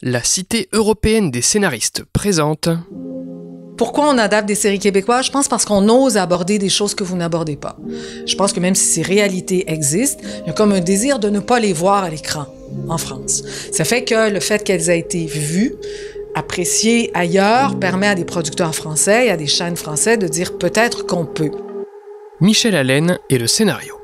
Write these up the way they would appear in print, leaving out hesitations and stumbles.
La Cité européenne des scénaristes présente... Pourquoi on adapte des séries québécoises? Je pense parce qu'on ose aborder des choses que vous n'abordez pas. Je pense que même si ces réalités existent, il y a comme un désir de ne pas les voir à l'écran en France. Ça fait que le fait qu'elles aient été vues, appréciées ailleurs, permet à des producteurs français et à des chaînes françaises de dire peut-être qu'on peut. Michel Allen et le scénario.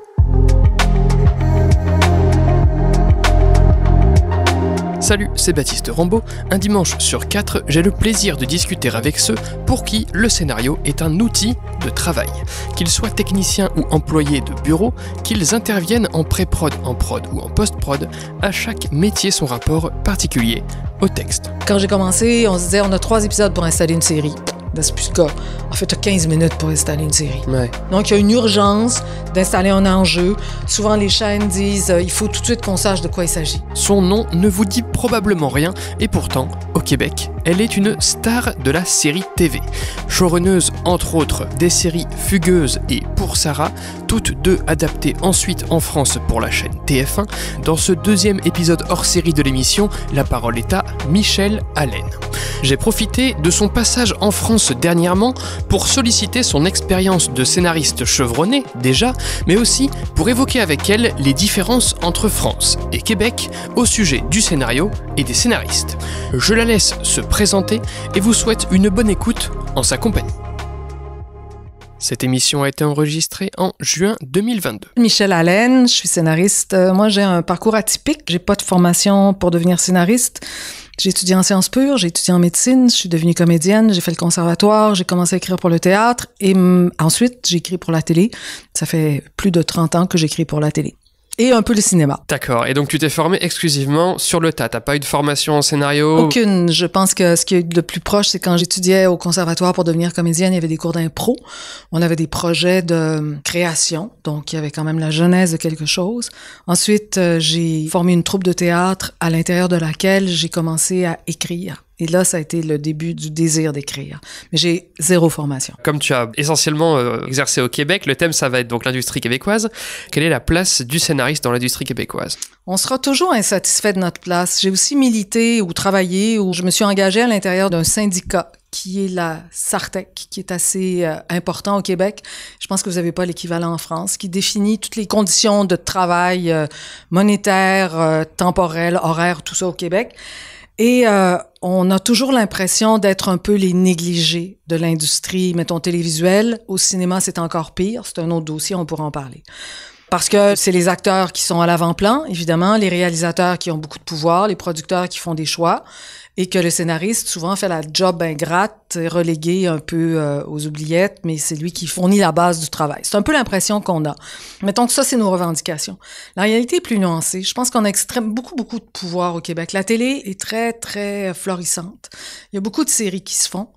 Salut, c'est Baptiste Rambaud. Un dimanche sur 4, j'ai le plaisir de discuter avec ceux pour qui le scénario est un outil de travail. Qu'ils soient techniciens ou employés de bureau, qu'ils interviennent en pré-prod, en prod ou en post-prod, à chaque métier son rapport particulier au texte. Quand j'ai commencé, on se disait on a 3 épisodes pour installer une série. Ben, c'est plus le cas. En fait, tu as 15 minutes pour installer une série. Ouais. Donc, il y a une urgence d'installer un enjeu. Souvent, les chaînes disent il faut tout de suite qu'on sache de quoi il s'agit. Son nom ne vous dit probablement rien, et pourtant, au Québec, elle est une star de la série TV. Showrunneuse, entre autres, des séries Fugueuse et Pour Sarah, toutes deux adaptées ensuite en France pour la chaîne TF1. Dans ce 2e épisode hors série de l'émission, la parole est à Michel Allen. J'ai profité de son passage en France dernièrement pour solliciter son expérience de scénariste chevronné, déjà, mais aussi pour évoquer avec elle les différences entre France et Québec au sujet du scénario et des scénaristes. Je la laisse se présenter et vous souhaite une bonne écoute en sa compagnie. Cette émission a été enregistrée en juin 2022. Michel Allen, je suis scénariste. Moi, j'ai un parcours atypique. J'ai pas de formation pour devenir scénariste. J'ai étudié en sciences pures, j'ai étudié en médecine, je suis devenue comédienne, j'ai fait le conservatoire, j'ai commencé à écrire pour le théâtre et ensuite j'ai écrit pour la télé. Ça fait plus de 30 ans que j'écris pour la télé. Et un peu le cinéma. D'accord, et donc tu t'es formé exclusivement sur le tas, t'as pas eu de formation en scénario? Aucune. Je pense que ce qui est le plus proche, c'est quand j'étudiais au conservatoire pour devenir comédienne, il y avait des cours d'impro, on avait des projets de création, donc il y avait quand même la genèse de quelque chose. Ensuite, j'ai formé une troupe de théâtre à l'intérieur de laquelle j'ai commencé à écrire. Et là, ça a été le début du désir d'écrire. Mais j'ai 0 formation. Comme tu as essentiellement exercé au Québec, le thème, ça va être donc l'industrie québécoise. Quelle est la place du scénariste dans l'industrie québécoise? On sera toujours insatisfait de notre place. J'ai aussi milité ou travaillé, ou je me suis engagée à l'intérieur d'un syndicat qui est la SARTEC, qui est assez important au Québec. Je pense que vous n'avez pas l'équivalent en France, qui définit toutes les conditions de travail monétaires, temporelles, horaires, tout ça au Québec. Et on a toujours l'impression d'être un peu les négligés de l'industrie, mettons, télévisuelle. Au cinéma, c'est encore pire. C'est un autre dossier, on pourra en parler. Parce que c'est les acteurs qui sont à l'avant-plan, évidemment, les réalisateurs qui ont beaucoup de pouvoir, les producteurs qui font des choix, et que le scénariste, souvent, fait la job ingrate, relégué un peu aux oubliettes, mais c'est lui qui fournit la base du travail. C'est un peu l'impression qu'on a. Mettons que ça, c'est nos revendications. La réalité est plus nuancée. Je pense qu'on a beaucoup de pouvoir au Québec. La télé est très, très florissante. Il y a beaucoup de séries qui se font.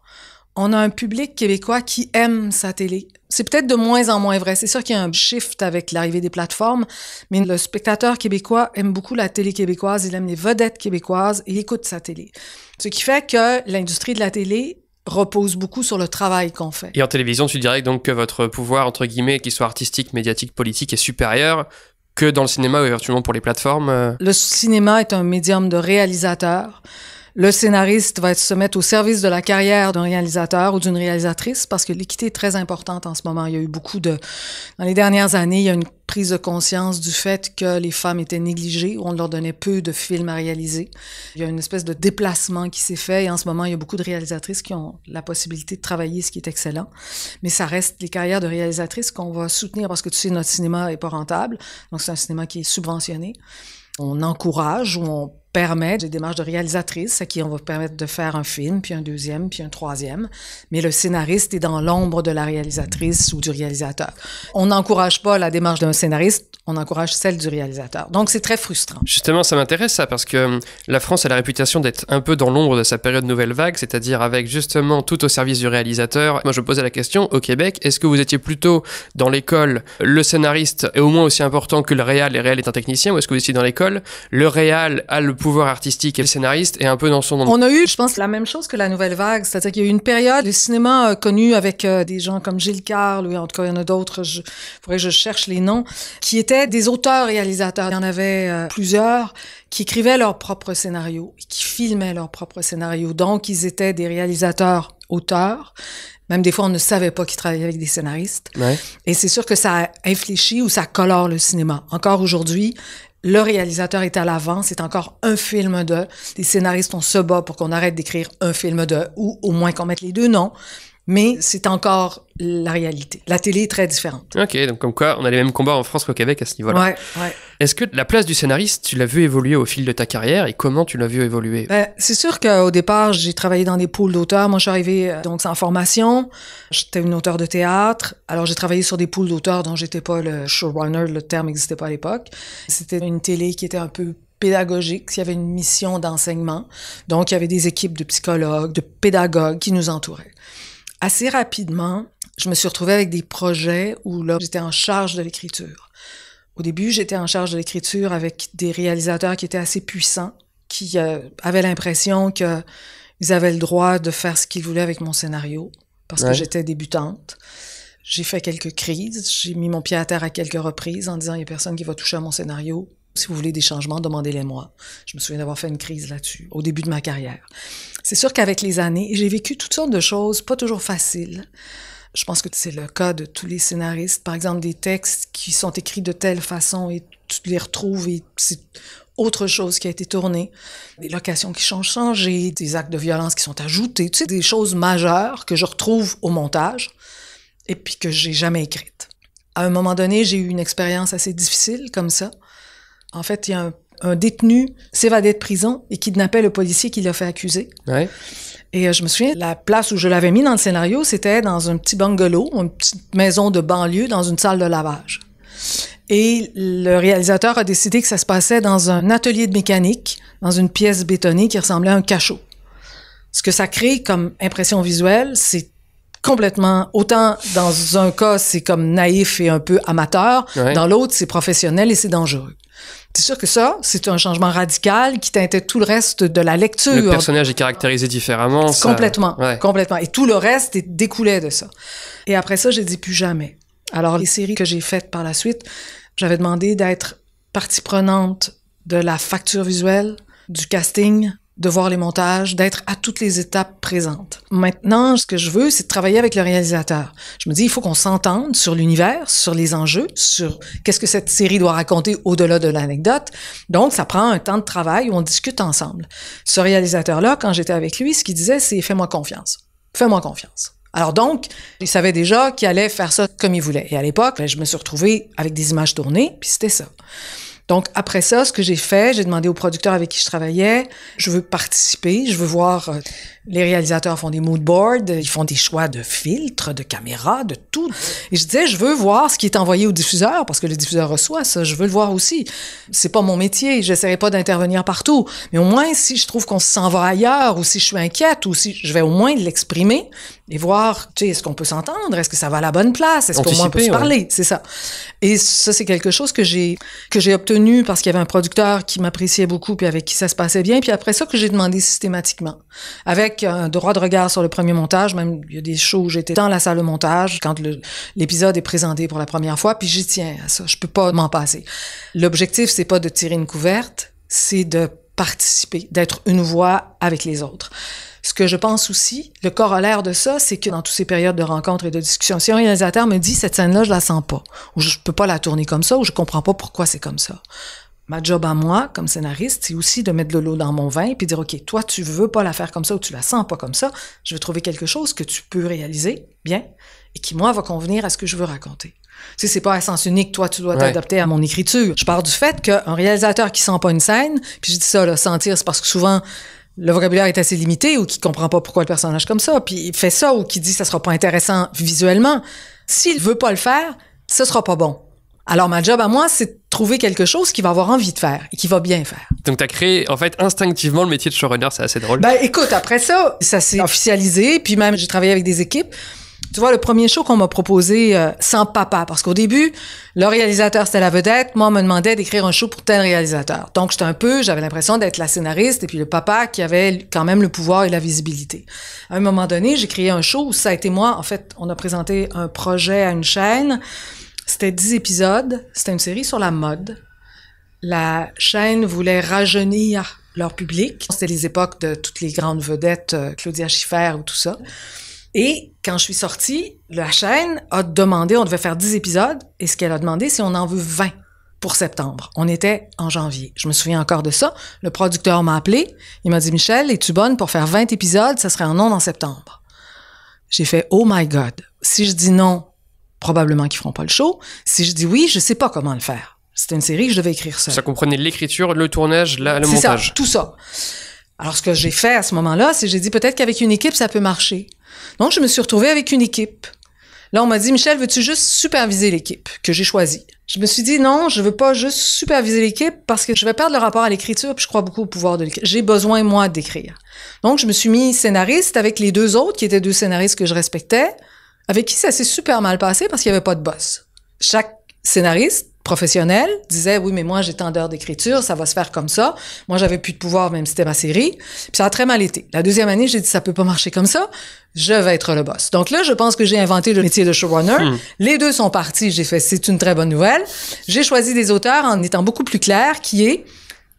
On a un public québécois qui aime sa télé. C'est peut-être de moins en moins vrai. C'est sûr qu'il y a un shift avec l'arrivée des plateformes, mais le spectateur québécois aime beaucoup la télé québécoise, il aime les vedettes québécoises et il écoute sa télé. Ce qui fait que l'industrie de la télé repose beaucoup sur le travail qu'on fait. Et en télévision, tu dirais donc que votre pouvoir, entre guillemets, qu'il soit artistique, médiatique, politique, est supérieur que dans le cinéma ou éventuellement pour les plateformes? Le cinéma est un médium de réalisateur. Le scénariste va se mettre au service de la carrière d'un réalisateur ou d'une réalisatrice parce que l'équité est très importante en ce moment. Il y a eu dans les dernières années, il y a une prise de conscience du fait que les femmes étaient négligées, on leur donnait peu de films à réaliser. Il y a une espèce de déplacement qui s'est fait et en ce moment, il y a beaucoup de réalisatrices qui ont la possibilité de travailler, ce qui est excellent. Mais ça reste les carrières de réalisatrices qu'on va soutenir parce que tu sais, notre cinéma est pas rentable. Donc, c'est un cinéma qui est subventionné. On encourage ou on permet des démarches de réalisatrice à qui on va permettre de faire un film, puis un deuxième, puis un troisième. Mais le scénariste est dans l'ombre de la réalisatrice ou du réalisateur. On n'encourage pas la démarche d'un scénariste, on encourage celle du réalisateur. Donc, c'est très frustrant. Justement, ça m'intéresse ça, parce que la France a la réputation d'être un peu dans l'ombre de sa période nouvelle vague, c'est-à-dire avec justement tout au service du réalisateur. Moi, je me posais la question, au Québec, est-ce que vous étiez plutôt dans l'école, le scénariste est au moins aussi important que le réal, et le réal est un technicien, ou est-ce que vous étiez dans l'école, le réal a le pouvoir artistique et le scénariste est un peu dans son nom. On a eu, je pense, la même chose que la Nouvelle Vague, c'est-à-dire qu'il y a eu une période, le cinéma connu avec des gens comme Gilles Carle, ou en tout cas, il y en a d'autres, faudrait que je cherche les noms, qui étaient des auteurs-réalisateurs. Il y en avait plusieurs qui écrivaient leurs propres scénarios, qui filmaient leurs propres scénarios. Donc, ils étaient des réalisateurs-auteurs. Même des fois, on ne savait pas qu'ils travaillaient avec des scénaristes. Ouais. Et c'est sûr que ça infléchit ou ça colore le cinéma. Encore aujourd'hui, le réalisateur est à l'avant, c'est encore un film de. Les scénaristes, on se bat pour qu'on arrête d'écrire un film de, ou au moins qu'on mette les deux noms. Mais c'est encore la réalité. La télé est très différente. Ok, donc comme quoi, on a les mêmes combats en France qu'au Québec à ce niveau-là. Ouais. Est-ce que la place du scénariste, tu l'as vu évoluer au fil de ta carrière et comment tu l'as vu évoluer? C'est sûr qu'au départ, j'ai travaillé dans des pools d'auteurs. Moi, je suis arrivée donc sans formation. J'étais une auteure de théâtre. Alors, j'ai travaillé sur des pools d'auteurs dont j'étais pas le showrunner. Le terme n'existait pas à l'époque. C'était une télé qui était un peu pédagogique. Il y avait une mission d'enseignement. Donc, il y avait des équipes de psychologues, de pédagogues qui nous entouraient. Assez rapidement, je me suis retrouvée avec des projets où là, j'étais en charge de l'écriture. Au début, j'étais en charge de l'écriture avec des réalisateurs qui étaient assez puissants, qui avaient l'impression qu'ils avaient le droit de faire ce qu'ils voulaient avec mon scénario, parce que j'étais débutante. J'ai fait quelques crises, j'ai mis mon pied à terre à quelques reprises en disant « il n'y a personne qui va toucher à mon scénario. Si vous voulez des changements, demandez-les-moi. » Je me souviens d'avoir fait une crise là-dessus, au début de ma carrière. C'est sûr qu'avec les années, j'ai vécu toutes sortes de choses, pas toujours faciles. Je pense que c'est le cas de tous les scénaristes. Par exemple, des textes qui sont écrits de telle façon et tu les retrouves et c'est autre chose qui a été tourné. Des locations qui sont changées, des actes de violence qui sont ajoutés. Tu sais, des choses majeures que je retrouve au montage et puis que j'ai jamais écrites. À un moment donné, j'ai eu une expérience assez difficile comme ça. En fait, il y a un détenu s'évadait de prison et kidnappait le policier qui l'a fait accuser. Ouais. Et je me souviens, la place où je l'avais mis dans le scénario, c'était dans un petit bungalow, une petite maison de banlieue, dans une salle de lavage. Et le réalisateur a décidé que ça se passait dans un atelier de mécanique, dans une pièce bétonnée qui ressemblait à un cachot. Ce que ça crée comme impression visuelle, c'est complètement, autant dans un cas, c'est comme naïf et un peu amateur, dans l'autre, c'est professionnel et c'est dangereux. C'est sûr que ça, c'est un changement radical qui teintait tout le reste de la lecture. Le personnage est caractérisé différemment. Complètement, complètement. Et tout le reste découlait de ça. Et après ça, j'ai dit plus jamais. Alors, les séries que j'ai faites par la suite, j'avais demandé d'être partie prenante de la facture visuelle, du casting, de voir les montages, d'être à toutes les étapes présentes. Maintenant, ce que je veux, c'est de travailler avec le réalisateur. Je me dis, il faut qu'on s'entende sur l'univers, sur les enjeux, sur qu'est-ce que cette série doit raconter au-delà de l'anecdote. Donc, ça prend un temps de travail où on discute ensemble. Ce réalisateur-là, quand j'étais avec lui, ce qu'il disait, c'est « fais-moi confiance. Fais-moi confiance. » Alors donc, il savait déjà qu'il allait faire ça comme il voulait. Et à l'époque, je me suis retrouvée avec des images tournées, puis c'était ça. Donc, après ça, ce que j'ai fait, j'ai demandé au producteur avec qui je travaillais, je veux participer, je veux voir, les réalisateurs font des mood boards, ils font des choix de filtres, de caméras, de tout. Et je disais, je veux voir ce qui est envoyé au diffuseur, parce que le diffuseur reçoit ça, je veux le voir aussi. C'est pas mon métier, j'essaierai pas d'intervenir partout. Mais au moins, si je trouve qu'on s'en va ailleurs, ou si je suis inquiète, ou si je vais au moins l'exprimer, et voir, tu sais, est-ce qu'on peut s'entendre? Est-ce que ça va à la bonne place? Est-ce qu'au moins on peut se parler? C'est ça. Et ça, c'est quelque chose que j'ai obtenu parce qu'il y avait un producteur qui m'appréciait beaucoup puis avec qui ça se passait bien. Puis après ça, que j'ai demandé systématiquement. Avec un droit de regard sur le premier montage, même il y a des shows où j'étais dans la salle de montage quand l'épisode est présenté pour la première fois, puis j'y tiens à ça. Je peux pas m'en passer. L'objectif, c'est pas de tirer une couverte, c'est de participer, d'être une voix avec les autres. Ce que je pense aussi, le corollaire de ça, c'est que dans toutes ces périodes de rencontres et de discussions, si un réalisateur me dit « cette scène-là, je la sens pas », ou « je peux pas la tourner comme ça », ou « je comprends pas pourquoi c'est comme ça », ma job à moi, comme scénariste, c'est aussi de mettre de l'eau dans mon vin puis dire « OK, toi, tu veux pas la faire comme ça ou tu la sens pas comme ça, je vais trouver quelque chose que tu peux réaliser bien et qui, moi, va convenir à ce que je veux raconter. » Tu sais, c'est pas à sens unique, toi, tu dois t'adapter à mon écriture. Je pars du fait qu'un réalisateur qui sent pas une scène, puis je dis ça, là, sentir, c'est parce que souvent, le vocabulaire est assez limité ou qui comprend pas pourquoi le personnage comme ça, puis il fait ça ou qui dit ça sera pas intéressant visuellement. S'il veut pas le faire, ce sera pas bon. Alors, ma job à moi, c'est de trouver quelque chose qu'il va avoir envie de faire et qu'il va bien faire. Donc, t'as créé, en fait, instinctivement le métier de showrunner, c'est assez drôle. Ben, écoute, après ça, ça s'est officialisé, puis même, j'ai travaillé avec des équipes. Tu vois, le premier show qu'on m'a proposé sans papa, parce qu'au début, le réalisateur, c'était la vedette. Moi, on me demandait d'écrire un show pour tel réalisateur. Donc, j'avais l'impression d'être la scénariste et puis le papa qui avait quand même le pouvoir et la visibilité. À un moment donné, j'ai créé un show où ça a été moi. En fait, on a présenté un projet à une chaîne. C'était 10 épisodes. C'était une série sur la mode. La chaîne voulait rajeunir leur public. C'était les époques de toutes les grandes vedettes, Claudia Schiffer ou tout ça. Et quand je suis sortie, la chaîne a demandé, on devait faire 10 épisodes, et ce qu'elle a demandé, c'est on en veut 20 pour septembre. On était en janvier. Je me souviens encore de ça. Le producteur m'a appelé, il m'a dit « Michel, es-tu bonne pour faire 20 épisodes? Ça serait en ondes en septembre. » J'ai fait « Oh my God! Si je dis non, probablement qu'ils feront pas le show. Si je dis oui, je sais pas comment le faire. » C'était une série que je devais écrire seule. Ça comprenait l'écriture, le tournage, le montage. C'est ça, tout ça. Alors, ce que j'ai fait à ce moment-là, c'est que j'ai dit peut-être qu'avec une équipe, ça peut marcher. Donc, je me suis retrouvée avec une équipe. Là, on m'a dit, Michel, veux-tu juste superviser l'équipe que j'ai choisie? Je me suis dit, non, je veux pas juste superviser l'équipe parce que je vais perdre le rapport à l'écriture puis je crois beaucoup au pouvoir de l'écriture. J'ai besoin, moi, d'écrire. Donc, je me suis mis scénariste avec les 2 autres qui étaient 2 scénaristes que je respectais, avec qui ça s'est super mal passé parce qu'il y avait pas de boss. Chaque scénariste professionnel disait oui mais moi j'ai tant d'heures d'écriture, ça va se faire comme ça. Moi j'avais plus de pouvoir même si c'était ma série. Puis ça a très mal été. La deuxième année, j'ai dit ça peut pas marcher comme ça. Je vais être le boss. Donc là, je pense que j'ai inventé le métier de showrunner. Les 2 sont partis, j'ai fait c'est une très bonne nouvelle. J'ai choisi des auteurs en étant beaucoup plus clair qui est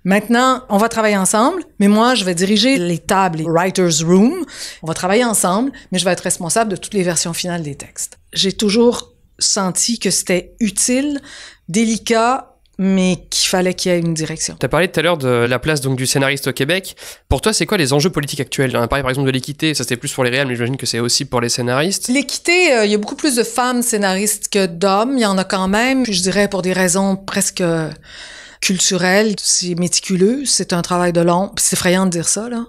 maintenant, on va travailler ensemble, mais moi, je vais diriger les tables, les writer's room. On va travailler ensemble, mais je vais être responsable de toutes les versions finales des textes. J'ai toujours senti que c'était utile, délicat, mais qu'il fallait qu'il y ait une direction. Tu as parlé tout à l'heure de la place donc, du scénariste au Québec. Pour toi, c'est quoi les enjeux politiques actuels? On a parlé par exemple de l'équité, ça c'était plus pour les réals, mais j'imagine que c'est aussi pour les scénaristes. L'équité, il y a beaucoup plus de femmes scénaristes que d'hommes, il y en a quand même, puis je dirais pour des raisons presque culturelles, c'est méticuleux, c'est un travail de long, puis c'est effrayant de dire ça, là.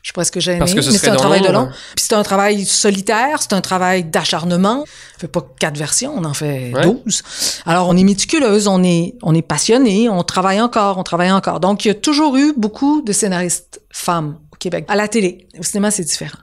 Je suis presque gênée, mais c'est un travail de long. Puis c'est un travail solitaire, c'est un travail d'acharnement. On fait pas 4 versions, on en fait 12. Alors, on est méticuleuse, on est passionné, on travaille encore. Donc, il y a toujours eu beaucoup de scénaristes femmes au Québec. À la télé, au cinéma, c'est différent.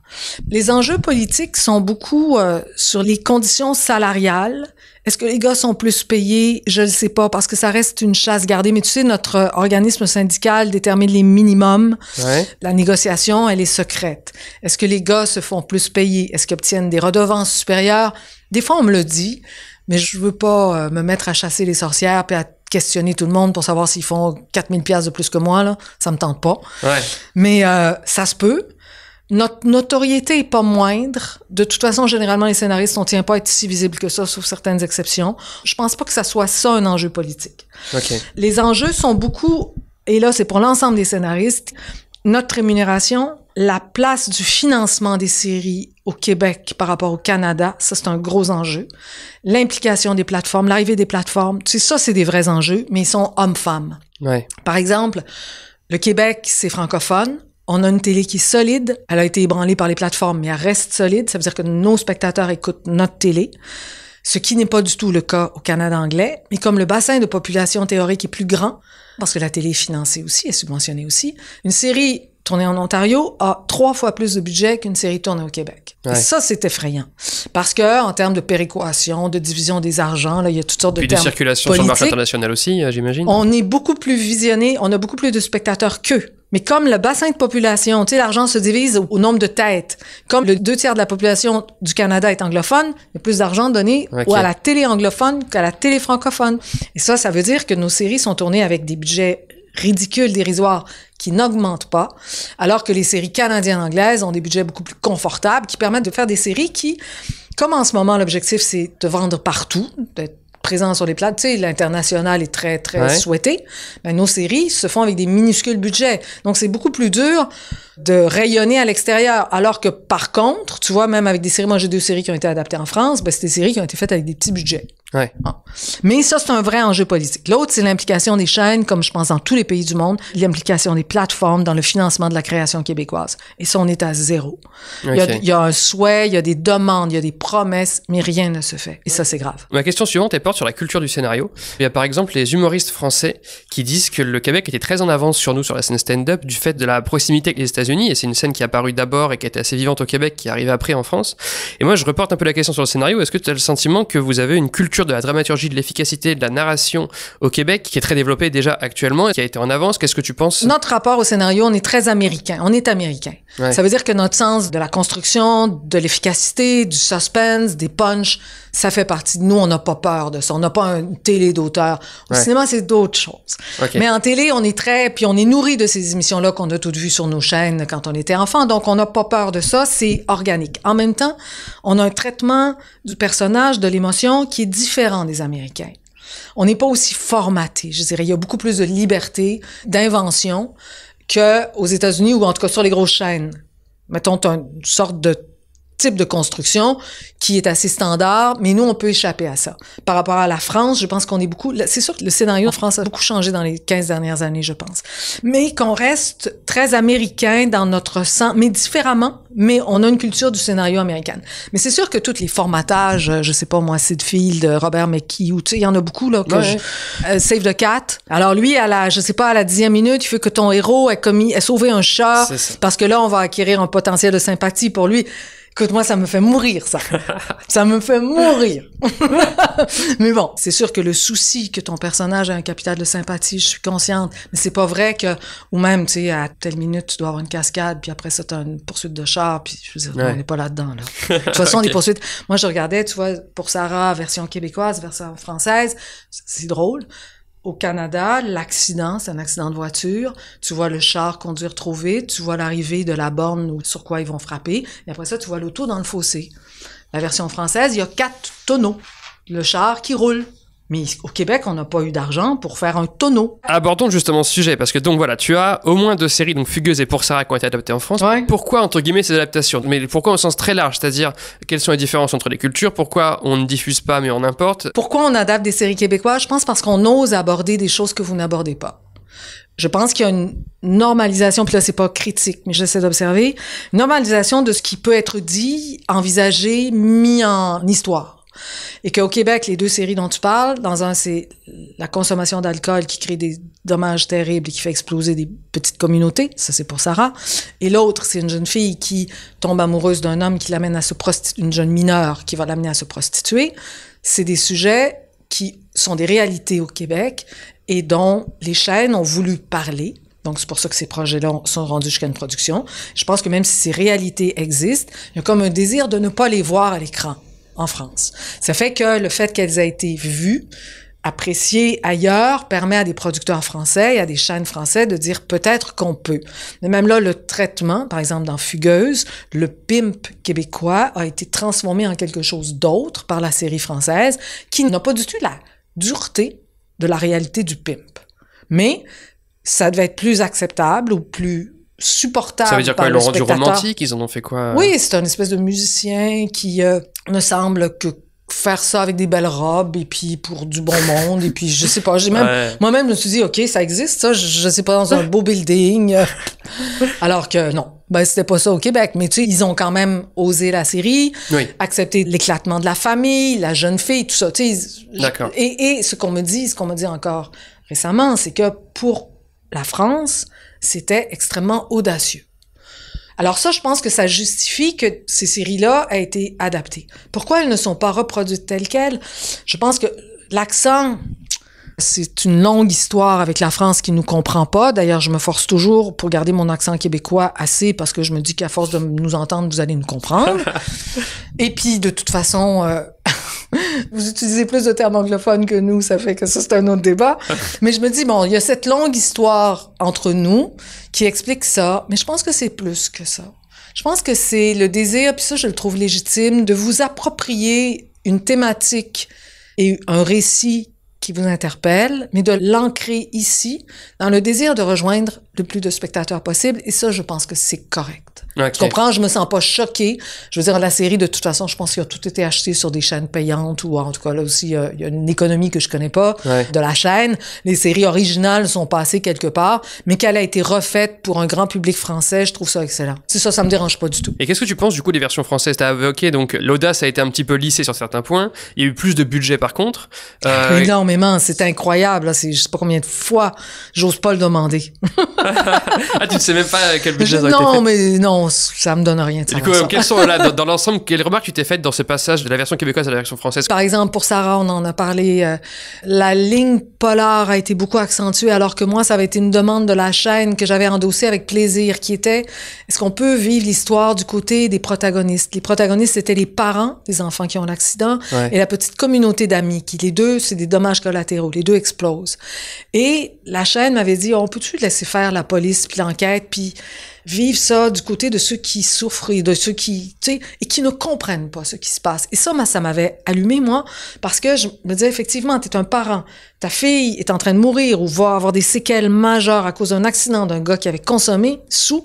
Les enjeux politiques sont beaucoup sur les conditions salariales. Est-ce que les gars sont plus payés? Je le sais pas, parce que ça reste une chasse gardée. Mais tu sais, notre organisme syndical détermine les minimums. Ouais. La négociation, elle est secrète. Est-ce que les gars se font plus payer? Est-ce qu'ils obtiennent des redevances supérieures? Des fois, on me le dit, mais je veux pas me mettre à chasser les sorcières puis à questionner tout le monde pour savoir s'ils font 4000 piastres de plus que moi, là. Ça me tente pas. Ouais. Mais ça se peut. Notre notoriété est pas moindre. De toute façon, généralement, les scénaristes, on tient pas à être si visibles que ça, sauf certaines exceptions. Je pense pas que ça soit ça un enjeu politique. Okay. Les enjeux sont beaucoup, et là, c'est pour l'ensemble des scénaristes, notre rémunération, la place du financement des séries au Québec par rapport au Canada, ça, c'est un gros enjeu. L'implication des plateformes, l'arrivée des plateformes, tu sais, ça, c'est des vrais enjeux, mais ils sont hommes-femmes. Ouais. Par exemple, le Québec, c'est francophone. On a une télé qui est solide. Elle a été ébranlée par les plateformes, mais elle reste solide. Ça veut dire que nos spectateurs écoutent notre télé, ce qui n'est pas du tout le cas au Canada anglais. Mais comme le bassin de population théorique est plus grand, parce que la télé est financée aussi, est subventionnée aussi, une série tournée en Ontario a 3 fois plus de budget qu'une série tournée au Québec. Ouais. Et ça, c'est effrayant. Parce que, en termes de péréquation, de division des argents, là, il y a toutes sortes de termes politiques. Puis de circulation sur le marché international aussi, j'imagine. On est beaucoup plus visionné, on a beaucoup plus de spectateurs qu'eux. Mais comme le bassin de population, tu sais, l'argent se divise au nombre de têtes. Comme le 2 tiers de la population du Canada est anglophone, il y a plus d'argent donné à la télé anglophone qu'à la télé francophone. Et ça veut dire que nos séries sont tournées avec des budgets ridicules, dérisoires, qui n'augmentent pas, alors que les séries canadiennes anglaises ont des budgets beaucoup plus confortables, qui permettent de faire des séries qui, comme en ce moment, l'objectif, c'est de vendre partout, d'être présent sur les plates, tu sais, l'international est très, très souhaité. Ben, nos séries se font avec des minuscules budgets. Donc, c'est beaucoup plus dur de rayonner à l'extérieur. Alors que, par contre, tu vois, même avec des séries, moi, j'ai 2 séries qui ont été adaptées en France, ben, c'est des séries qui ont été faites avec des petits budgets. Ouais. Bon. Mais ça, c'est un vrai enjeu politique. L'autre, c'est l'implication des chaînes, comme je pense dans tous les pays du monde, l'implication des plateformes dans le financement de la création québécoise. Et ça, on est à 0. Okay. Il y a un souhait, il y a des demandes, il y a des promesses, mais rien ne se fait. Et ça, c'est grave. Ma question suivante, elle porte sur la culture du scénario. Il y a par exemple les humoristes français qui disent que le Québec était très en avance sur nous sur la scène stand-up du fait de la proximité avec les États-Unis États-Unis, et c'est une scène qui est apparue d'abord et qui a été assez vivante au Québec, qui est arrivée après en France. Et moi, je reporte un peu la question sur le scénario. Est-ce que tu as le sentiment que vous avez une culture de la dramaturgie, de l'efficacité, de la narration au Québec qui est très développée déjà actuellement, qui a été en avance? Qu'est-ce que tu penses? Notre rapport au scénario, on est très américain. On est américain. Ouais. Ça veut dire que notre sens de la construction, de l'efficacité, du suspense, des punchs, ça fait partie de nous. On n'a pas peur de ça. On n'a pas une télé d'auteur. Au cinéma, c'est d'autres choses. Okay. Mais en télé, on est puis on est nourri de ces émissions-là qu'on a toutes vues sur nos chaînes quand on était enfant. Donc, on n'a pas peur de ça. C'est organique. En même temps, on a un traitement du personnage, de l'émotion qui est différent des Américains. On n'est pas aussi formaté, je dirais. Il y a beaucoup plus de liberté, d'invention qu'aux États-Unis ou en tout cas sur les grosses chaînes. Mettons, tu as une sorte de type de construction qui est assez standard, mais nous, on peut échapper à ça. Par rapport à la France, je pense qu'on est beaucoup... C'est sûr que le scénario en France a beaucoup changé dans les 15 dernières années, je pense. Mais qu'on reste très américain dans notre sens, mais différemment, mais on a une culture du scénario américaine. Mais c'est sûr que tous les formatages, je sais pas moi, Sid Field, Robert McKee, ou tu sais, il y en a beaucoup, là, Save the Cat. Alors lui, à la 10e minute, il fait que ton héros ait sauvé un chat, parce que là, on va acquérir un potentiel de sympathie pour lui. Écoute, moi, ça me fait mourir, ça. Ça me fait mourir. Mais bon, c'est sûr que le souci que ton personnage a un capital de sympathie, je suis consciente. Mais c'est pas vrai que, ou même, tu sais, à telle minute, tu dois avoir une cascade, puis après ça, t'as une poursuite de char, puis je veux dire, on n'est pas là-dedans, là. De toute façon, les poursuites... Moi, je regardais, tu vois, pour Sarah, version québécoise, version française, c'est drôle. Au Canada, l'accident, c'est un accident de voiture. Tu vois le char conduire trop vite. Tu vois l'arrivée de la borne ou sur quoi ils vont frapper. Et après ça, tu vois l'auto dans le fossé. La version française, il y a 4 tonneaux. Le char qui roule. Mais au Québec, on n'a pas eu d'argent pour faire un tonneau. Abordons justement ce sujet, parce que donc voilà, tu as au moins 2 séries, donc Fugueuse et Pour Sarah, qui ont été adaptées en France. Ouais. Pourquoi, entre guillemets, ces adaptations? Mais pourquoi au sens très large? C'est-à-dire, quelles sont les différences entre les cultures? Pourquoi on ne diffuse pas, mais on importe? Pourquoi on adapte des séries québécoises? Je pense parce qu'on ose aborder des choses que vous n'abordez pas. Je pense qu'il y a une normalisation, puis là, c'est pas critique, mais j'essaie d'observer, une normalisation de ce qui peut être dit, envisagé, mis en histoire. Et qu'au Québec, les 2 séries dont tu parles, dans un, c'est la consommation d'alcool qui crée des dommages terribles et qui fait exploser des petites communautés. Ça, c'est pour Sarah. Et l'autre, c'est une jeune fille qui tombe amoureuse d'un homme qui l'amène à se prostituer, une jeune mineure qui va l'amener à se prostituer. C'est des sujets qui sont des réalités au Québec et dont les chaînes ont voulu parler. Donc, c'est pour ça que ces projets-là sont rendus jusqu'à une production. Je pense que même si ces réalités existent, il y a comme un désir de ne pas les voir à l'écran en France. Ça fait que le fait qu'elles aient été vues, appréciées ailleurs, permet à des producteurs français et à des chaînes françaises de dire peut-être qu'on peut. Mais même là, le traitement, par exemple dans Fugueuse, le pimp québécois a été transformé en quelque chose d'autre par la série française qui n'a pas du tout la dureté de la réalité du pimp. Mais ça devait être plus acceptable ou plus supportable. Ça veut dire quoi? Ils l'ont rendu romantique? Ils en ont fait quoi? Oui, c'est un espèce de musicien qui ne semble que faire ça avec des belles robes et puis pour du bon monde et puis je sais pas, moi-même je me suis dit OK, ça existe ça, je sais pas, dans un beau building. Alors que non, c'était pas ça au Québec, mais tu sais, ils ont quand même osé la série, accepté l'éclatement de la famille, la jeune fille, tout ça, tu sais. D'accord. Et ce qu'on me dit encore récemment, c'est que pour la France, c'était extrêmement audacieux. Alors ça, je pense que ça justifie que ces séries-là aient été adaptées. Pourquoi elles ne sont pas reproduites telles quelles? Je pense que l'accent, c'est une longue histoire avec la France qui nous comprend pas. D'ailleurs, je me force toujours pour garder mon accent québécois assez parce que je me dis qu'à force de nous entendre, vous allez nous comprendre. Et puis, de toute façon... vous utilisez plus de termes anglophones que nous, ça fait que ça, c'est un autre débat. Mais je me dis, bon, il y a cette longue histoire entre nous qui explique ça, mais je pense que c'est plus que ça. Je pense que c'est le désir, puis ça, je le trouve légitime, de vous approprier une thématique et un récit qui vous interpelle, mais de l'ancrer ici, dans le désir de rejoindre le plus de spectateurs possible, et ça, je pense que c'est correct. Okay. Tu comprends? Je me sens pas choquée. Je veux dire, la série, de toute façon, je pense qu'il a tout été acheté sur des chaînes payantes ou en tout cas, là aussi, il y a une économie que je connais pas de la chaîne. Les séries originales sont passées quelque part, mais qu'elle a été refaite pour un grand public français, je trouve ça excellent. C'est ça, ça me dérange pas du tout. Et qu'est-ce que tu penses du coup des versions françaises? T'as évoqué, donc l'audace a été un petit peu lissée sur certains points. Il y a eu plus de budget par contre. Énormément, c'est incroyable. Là. Je sais pas combien de fois, j'ose pas le demander. Ah, tu ne sais même pas quel budget ça a été fait? Non, mais non, ça me donne rien de du coup, quelles sont là, dans l'ensemble, quelles remarques tu t'es faites dans ce passage de la version québécoise à la version française? Par exemple, pour Sarah, on en a parlé, la ligne polar a été beaucoup accentuée, alors que moi, ça avait été une demande de la chaîne que j'avais endossée avec plaisir, qui était, est-ce qu'on peut vivre l'histoire du côté des protagonistes? Les protagonistes, c'était les parents des enfants qui ont l'accident et la petite communauté d'amis, qui les deux, c'est des dommages collatéraux, les deux explosent. Et la chaîne m'avait dit, on peut-tu laisser faire la police puis l'enquête, puis vivre ça du côté de ceux qui souffrent et de ceux qui, tu sais, et qui ne comprennent pas ce qui se passe. Et ça m'avait allumé, moi, parce que je me disais, effectivement, t'es un parent, ta fille est en train de mourir ou va avoir des séquelles majeures à cause d'un accident d'un gars qui avait consommé sous,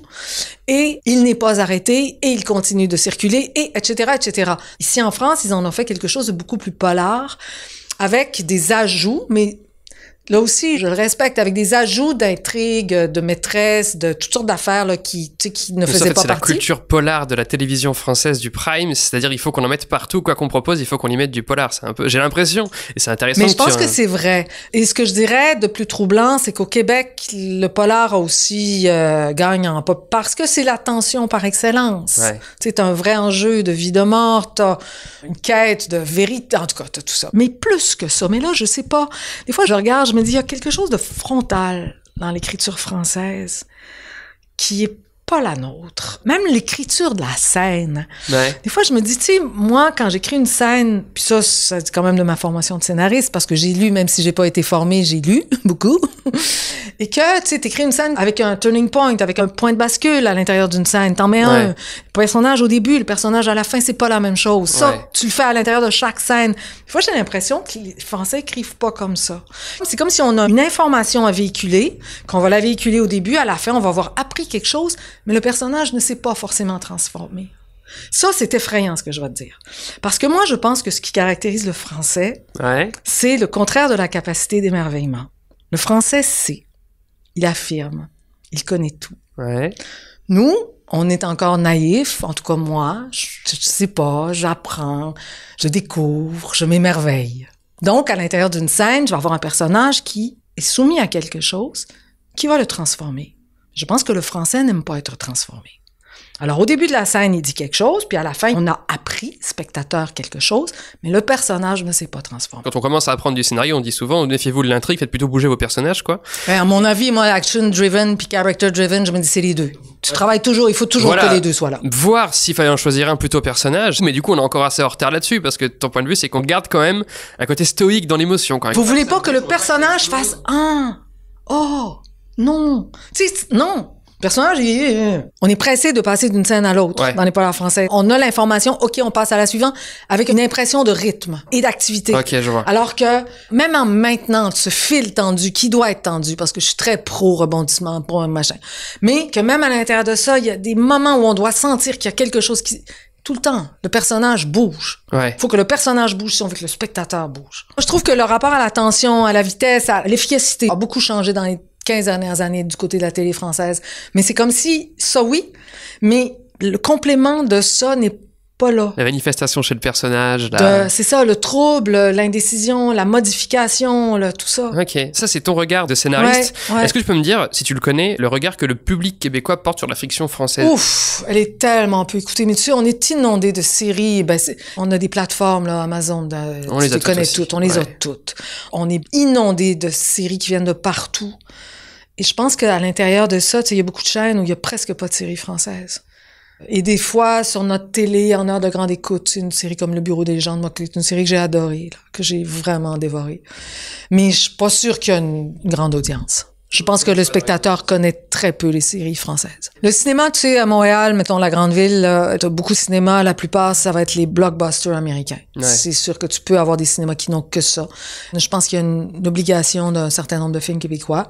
et il n'est pas arrêté, et il continue de circuler, et etc., etc. Ici, en France, ils en ont fait quelque chose de beaucoup plus polar, avec des ajouts, mais là aussi, je le respecte, avec des ajouts d'intrigues, de maîtresses, de toutes sortes d'affaires là, qui ne faisaient pas partie. C'est la culture polar de la télévision française du prime, c'est-à-dire il faut qu'on en mette partout, quoi qu'on propose, il faut qu'on y mette du polar. C'est un peu, j'ai l'impression, et c'est intéressant. Mais je pense que c'est vrai. Et ce que je dirais de plus troublant, c'est qu'au Québec, le polar a aussi gagne en pop parce que c'est la tension par excellence. Ouais. C'est un vrai enjeu de vie de mort, t'as une quête de vérité, en tout cas, t'as tout ça. Mais plus que ça, mais là, je sais pas. Des fois, je regarde, je me dis, il y a quelque chose de frontal dans l'écriture française qui est pas la nôtre. Même l'écriture de la scène. Ouais. Des fois, je me dis, tu sais, moi, quand j'écris une scène, puis ça c'est quand même de ma formation de scénariste, parce que j'ai lu, même si j'ai pas été formée, j'ai lu beaucoup. Et que, tu sais, t'écris une scène avec un turning point, avec un point de bascule à l'intérieur d'une scène. T'en mets un. Le personnage au début, le personnage à la fin, c'est pas la même chose. Ça, tu le fais à l'intérieur de chaque scène. Des fois, j'ai l'impression que les Français écrivent pas comme ça. C'est comme si on a une information à véhiculer, qu'on va la véhiculer au début, à la fin, on va avoir appris quelque chose, mais le personnage ne s'est pas forcément transformé. Ça, c'est effrayant, ce que je vais te dire. Parce que moi, je pense que ce qui caractérise le français, c'est le contraire de la capacité d'émerveillement. Le français sait. Il affirme. Il connaît tout. Ouais. Nous, on est encore naïfs, en tout cas moi, je sais pas, j'apprends, je découvre, je m'émerveille. Donc, à l'intérieur d'une scène, je vais avoir un personnage qui est soumis à quelque chose qui va le transformer. Je pense que le français n'aime pas être transformé. Alors, au début de la scène, il dit quelque chose, puis à la fin, on a appris, spectateur, quelque chose, mais le personnage ne s'est pas transformé. Quand on commence à apprendre du scénario, on dit souvent, méfiez-vous de l'intrigue, faites plutôt bouger vos personnages, quoi. À mon avis, moi, action-driven puis character-driven, je me dis, c'est les deux. Tu travailles toujours, il faut toujours que les deux soient là. Voir s'il fallait en choisir un plutôt personnage, mais du coup, on est encore assez en retard là-dessus, parce que ton point de vue, c'est qu'on garde quand même un côté stoïque dans l'émotion, quand même. Vous voulez pas que le personnage fasse un, oh, non, tu sais, non. Le personnage, on est pressé de passer d'une scène à l'autre dans les polars français. On a l'information, OK, on passe à la suivante avec une impression de rythme et d'activité. OK, je vois. Alors que, même en maintenant ce fil tendu, qui doit être tendu, parce que je suis très pro-rebondissement, pro-machin, mais que même à l'intérieur de ça, il y a des moments où on doit sentir qu'il y a quelque chose qui... Tout le temps, le personnage bouge. Il faut que le personnage bouge si on veut que le spectateur bouge. Je trouve que le rapport à la tension, à la vitesse, à l'efficacité a beaucoup changé dans les 15 dernières années du côté de la télé française. Mais c'est comme si, ça oui, mais le complément de ça n'est pas là. La manifestation chez le personnage. C'est ça, le trouble, l'indécision, la modification, tout ça. OK. Ça, c'est ton regard de scénariste. Est-ce que tu peux me dire, si tu le connais, le regard que le public québécois porte sur la fiction française? Ouf, elle est tellement peu écoutée. Mais tu sais, on est inondé de séries. On a des plateformes, là, Amazon. On les connaît toutes. On les a toutes. On est inondé de séries qui viennent de partout. Et je pense qu'à l'intérieur de ça, tu sais, il y a beaucoup de chaînes où il y a presque pas de séries françaises. Et des fois, sur notre télé, en heure de grande écoute, c'est une série comme Le Bureau des légendes, moi, c'est une série que j'ai adorée, là, que j'ai vraiment dévorée. Mais je suis pas sûre qu'il y a une grande audience. Je pense que le spectateur connaît très peu les séries françaises. Le cinéma, tu sais, à Montréal, mettons la grande ville, t'as beaucoup de cinéma, la plupart, ça va être les blockbusters américains. C'est sûr que tu peux avoir des cinémas qui n'ont que ça. Je pense qu'il y a une obligation d'un certain nombre de films québécois.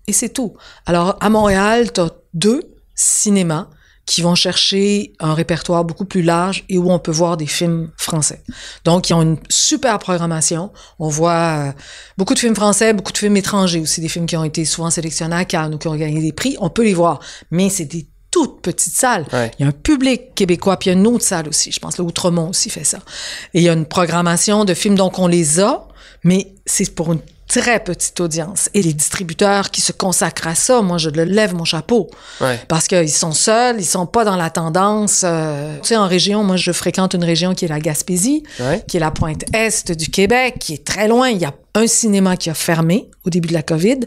Et c'est tout. Alors, à Montréal, t'as 2 cinémas qui vont chercher un répertoire beaucoup plus large et où on peut voir des films français. Donc, ils ont une super programmation. On voit beaucoup de films français, beaucoup de films étrangers aussi, des films qui ont été souvent sélectionnés à Cannes ou qui ont gagné des prix. On peut les voir, mais c'est des toutes petites salles. Ouais. Il y a un public québécois, puis il y a une autre salle aussi. Je pense que l'Outremont aussi fait ça. Et il y a une programmation de films, donc on les a, mais c'est pour une très petite audience. Et les distributeurs qui se consacrent à ça, moi, je le lève mon chapeau. Ouais. Parce qu'ils sont seuls, ils sont pas dans la tendance. Tu sais, en région, moi, je fréquente une région qui est la Gaspésie, qui est la pointe est du Québec, qui est très loin. Il y a un cinéma qui a fermé au début de la COVID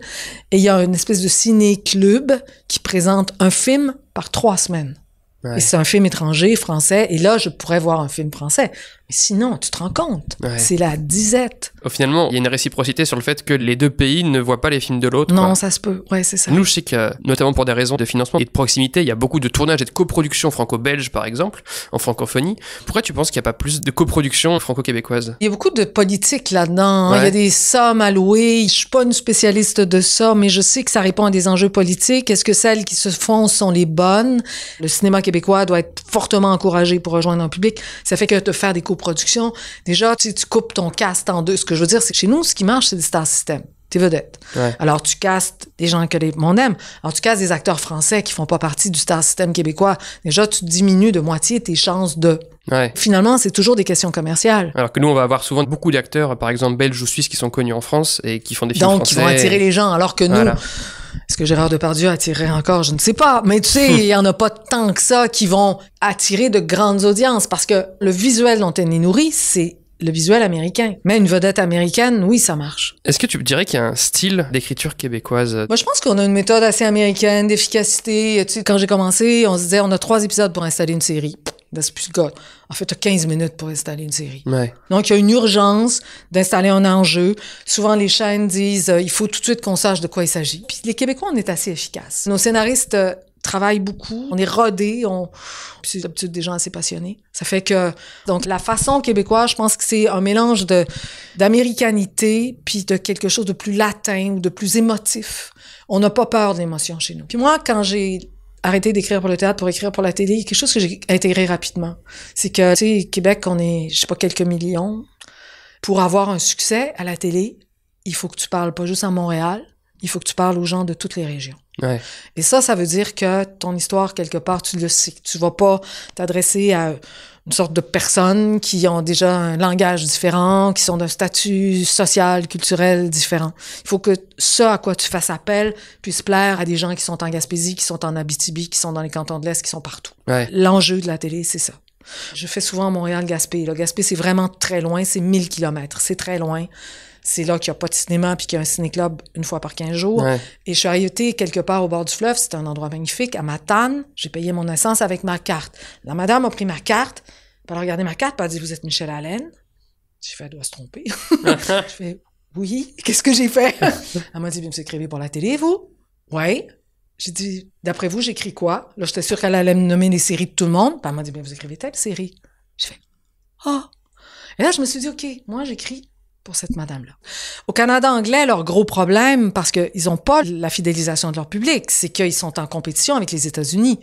et il y a une espèce de ciné-club qui présente un film par 3 semaines. Ouais. Et c'est un film étranger, français. Et là, je pourrais voir un film français. Mais sinon, tu te rends compte, c'est la disette. Finalement, il y a une réciprocité sur le fait que les deux pays ne voient pas les films de l'autre. Non, ça se peut. Ouais, c'est ça. Nous, je sais que, notamment pour des raisons de financement et de proximité, il y a beaucoup de tournages et de coproductions franco-belges, par exemple, en francophonie. Pourquoi tu penses qu'il n'y a pas plus de coproductions franco-québécoises? Il y a beaucoup de politique là-dedans. Il y a des sommes allouées. Je suis pas une spécialiste de ça, mais je sais que ça répond à des enjeux politiques. Est-ce que celles qui se font sont les bonnes? Le cinéma québécois doit être fortement encouragé pour rejoindre un public. Ça fait que de faire des coproductions, déjà, tu coupes ton cast en deux. Ce que je veux dire, c'est que chez nous, ce qui marche, c'est des star systems. T'es vedette. Ouais. Alors, tu castes des gens que on aime. Alors, tu castes des acteurs français qui font pas partie du star system québécois. Déjà, tu diminues de moitié tes chances de... Ouais. Finalement, c'est toujours des questions commerciales. Alors que nous, on va avoir souvent beaucoup d'acteurs, par exemple, belges ou suisses qui sont connus en France et qui font des films français. Donc, qui vont attirer les gens. Alors que nous... Voilà. Est-ce que Gérard Depardieu attirerait encore? Je ne sais pas. Mais tu sais, il y en a pas tant que ça qui vont attirer de grandes audiences parce que le visuel dont elle est nourrie, c'est le visuel américain. Mais une vedette américaine, oui, ça marche. Est-ce que tu dirais qu'il y a un style d'écriture québécoise? Moi, je pense qu'on a une méthode assez américaine, d'efficacité. Tu sais, quand j'ai commencé, on se disait, on a 3 épisodes pour installer une série. C'est plus le cas. En fait, tu as 15 minutes pour installer une série. Ouais. Donc, il y a une urgence d'installer un enjeu. Souvent, les chaînes disent, il faut tout de suite qu'on sache de quoi il s'agit. Puis les Québécois, on est assez efficaces. Nos scénaristes travaillent beaucoup. On est rodés. Puis c'est d'habitude des gens assez passionnés. Ça fait que... Donc, la façon québécoise, je pense que c'est un mélange d'américanité puis de quelque chose de plus latin ou de plus émotif. On n'a pas peur de l'émotion chez nous. Puis moi, quand j'ai arrêter d'écrire pour le théâtre pour écrire pour la télé, quelque chose que j'ai intégré rapidement. C'est que, tu sais, Québec, on est, je sais pas, quelques millions. Pour avoir un succès à la télé, il faut que tu parles pas juste à Montréal, il faut que tu parles aux gens de toutes les régions. Ouais. Et ça veut dire que ton histoire, quelque part, tu le sais. Tu vas pas t'adresser à une sorte de personnes qui ont déjà un langage différent, qui sont d'un statut social, culturel différent. Il faut que ce à quoi tu fasses appel puisse plaire à des gens qui sont en Gaspésie, qui sont en Abitibi, qui sont dans les cantons de l'Est, qui sont partout. Ouais. L'enjeu de la télé, c'est ça. Je fais souvent Montréal-Gaspé. Là, Gaspé, c'est vraiment très loin, c'est 1000 kilomètres. C'est très loin. C'est là qu'il n'y a pas de cinéma puis qu'il y a un ciné-club une fois par 15 jours. Ouais. Et je suis arrêtée quelque part au bord du fleuve. C'était un endroit magnifique. À Matane, j'ai payé mon essence avec ma carte. La madame a pris ma carte. Elle a regardé ma carte. Elle a dit, vous êtes Michel Allen? J'ai fait, elle doit se tromper. Je fais, oui. Qu'est-ce que j'ai fait? Elle m'a dit, vous écrivez pour la télé, vous? Oui. J'ai dit, d'après vous, j'écris quoi? Là, j'étais sûre qu'elle allait me nommer les séries de tout le monde. Puis elle m'a dit, bien, vous écrivez telle série? J'ai fait, ah. Et là, je me suis dit, OK, moi, j'écris pour cette madame-là. Au Canada anglais, leur gros problème, parce qu'ils n'ont pas la fidélisation de leur public, c'est qu'ils sont en compétition avec les États-Unis.